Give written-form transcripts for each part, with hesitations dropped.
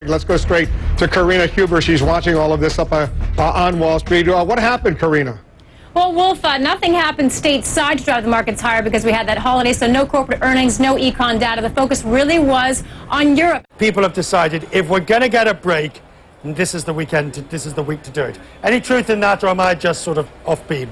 Let's go straight to Karina Huber. She's watching all of this up on Wall Street. What happened, Karina? Well, Wolf, nothing happened stateside to drive the markets higher because we had that holiday, so no corporate earnings, no econ data. The focus really was on Europe. People have decided if we're going to get a break, this is the weekend, this is the week to do it. Any truth in that, or am I just sort of off beam?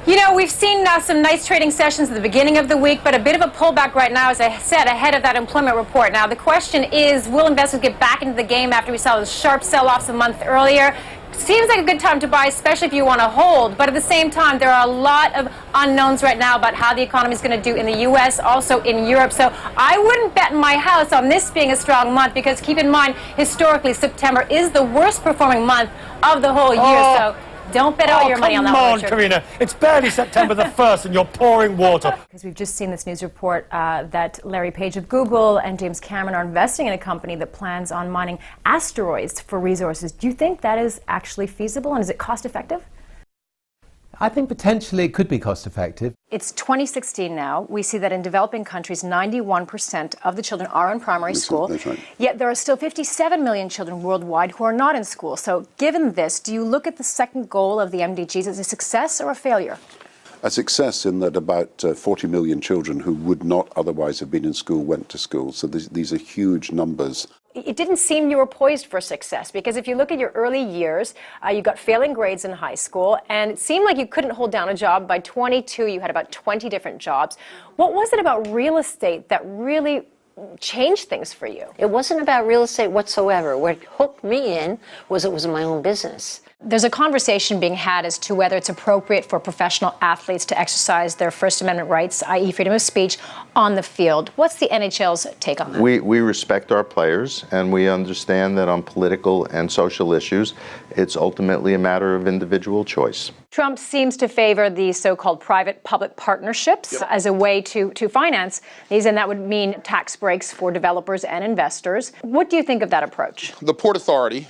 You know, we've seen some nice trading sessions at the beginning of the week, but a bit of a pullback right now, as I said, ahead of that employment report. Now, the question is, will investors get back into the game after we saw those sharp sell-offs a month earlier? Seems like a good time to buy, especially if you want to hold. But at the same time, there are a lot of unknowns right now about how the economy is going to do in the U.S., also in Europe. So I wouldn't bet my house on this being a strong month because keep in mind, historically, September is the worst performing month of the whole year. So don't bet all your money on that one, Richard. Come on, Karina. It's barely September the 1st and you're pouring water. Because we've just seen this news report that Larry Page of Google and James Cameron are investing in a company that plans on mining asteroids for resources. Do you think that is actually feasible, and is it cost effective? I think potentially it could be cost effective. It's 2016 now. We see that in developing countries, 91% of the children are in primary school. That's right. Yet there are still 57 million children worldwide who are not in school. So given this, do you look at the second goal of the MDGs as a success or a failure? A success in that about 40 million children who would not otherwise have been in school went to school. So these are huge numbers. It didn't seem you were poised for success because if you look at your early years, you got failing grades in high school, and it seemed like you couldn't hold down a job. By 22, you had about 20 different jobs. What was it about real estate that really changed things for you? It wasn't about real estate whatsoever. What hooked me in was it was my own business. There's a conversation being had as to whether it's appropriate for professional athletes to exercise their First Amendment rights, i.e. freedom of speech, on the field. What's the NHL's take on that? We respect our players, and we understand that on political and social issues, it's ultimately a matter of individual choice. Trump seems to favor these so-called private-public partnerships as a way to finance these, and that would mean tax breaks for developers and investors. What do you think of that approach? The Port Authority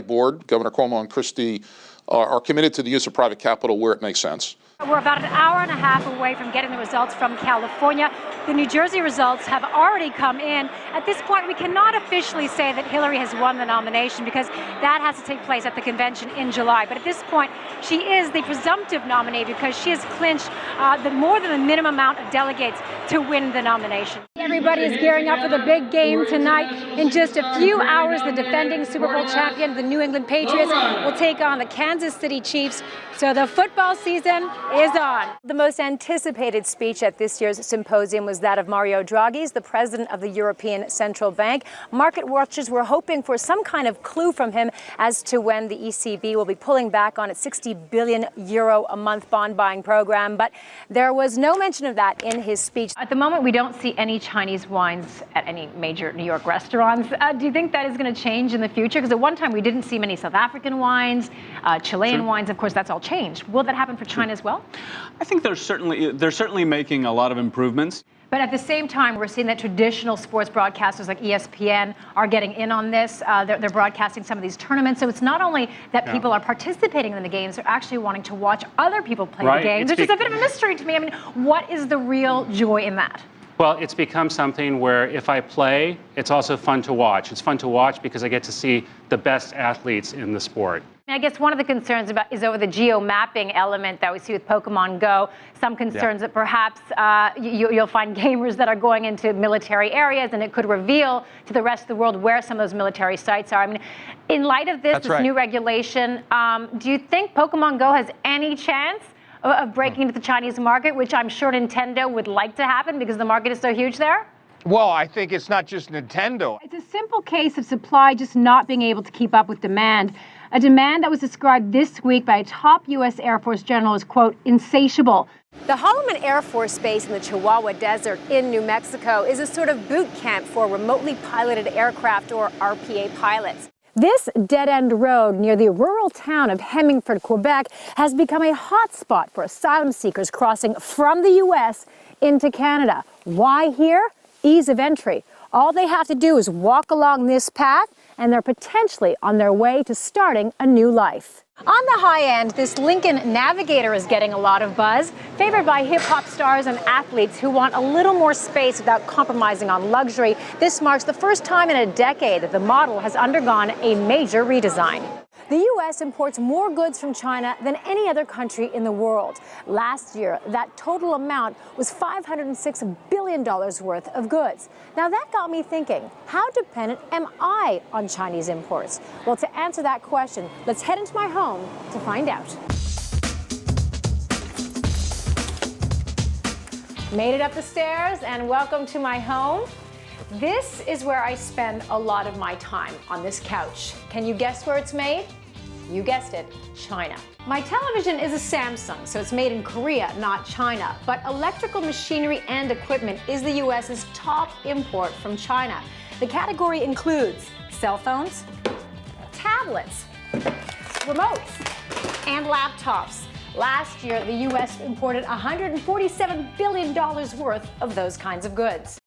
Board, Governor Cuomo and Christie, are committed to the use of private capital where it makes sense. We're about an hour and a half away from getting the results from California. The New Jersey results have already come in. At this point, we cannot officially say that Hillary has won the nomination because that has to take place at the convention in July. But at this point, she is the presumptive nominee because she has clinched more than the minimum amount of delegates to win the nomination. Everybody is gearing up for the big game tonight. In just a few hours, the defending Super Bowl champion, the New England Patriots, will take on the Kansas City Chiefs. So the football season is on. The most anticipated speech at this year's symposium was that of Mario Draghi, the president of the European Central Bank. Market watchers were hoping for some kind of clue from him as to when the ECB will be pulling back on its 60 billion euro a month bond buying program, but there was no mention of that in his speech. At the moment, we don't see any Chinese wines at any major New York restaurants. Do you think that is going to change in the future? Because at one time we didn't see many South African wines, Chilean wines. Of course, that's all changed. Will that happen for China as well? I think they're certainly making a lot of improvements. But at the same time, we're seeing that traditional sports broadcasters like ESPN are getting in on this. They're broadcasting some of these tournaments. So it's not only that people are participating in the games, they're actually wanting to watch other people play the games, which is a bit of a mystery to me. I mean, what is the real joy in that? Well, it's become something where if I play, it's also fun to watch. It's fun to watch because I get to see the best athletes in the sport. I guess one of the concerns is over the geo-mapping element that we see with Pokemon Go. Some concerns that perhaps you'll find gamers that are going into military areas and it could reveal to the rest of the world where some of those military sites are. I mean, in light of this new regulation, do you think Pokemon Go has any chance of breaking into the Chinese market, which I'm sure Nintendo would like to happen because the market is so huge there? Well, I think it's not just Nintendo. It's a simple case of supply just not being able to keep up with demand. A demand that was described this week by a top U.S. Air Force general as, quote, insatiable. The Holloman Air Force Base in the Chihuahua Desert in New Mexico is a sort of boot camp for remotely piloted aircraft, or RPA pilots. This dead-end road near the rural town of Hemingford, Quebec, has become a hotspot for asylum seekers crossing from the U.S. into Canada. Why here? Ease of entry. All they have to do is walk along this path and they're potentially on their way to starting a new life. On the high end, this Lincoln Navigator is getting a lot of buzz, favored by hip-hop stars and athletes who want a little more space without compromising on luxury. This marks the first time in a decade that the model has undergone a major redesign. The U.S. imports more goods from China than any other country in the world. Last year, that total amount was $506 billion worth of goods. Now, that got me thinking, how dependent am I on Chinese imports? Well, to answer that question, let's head into my home to find out. Made it up the stairs, and welcome to my home. This is where I spend a lot of my time, on this couch. Can you guess where it's made? You guessed it, China. My television is a Samsung, so it's made in Korea, not China. But electrical machinery and equipment is the U.S.'s top import from China. The category includes cell phones, tablets, remotes, and laptops. Last year, the U.S. imported $147 billion worth of those kinds of goods.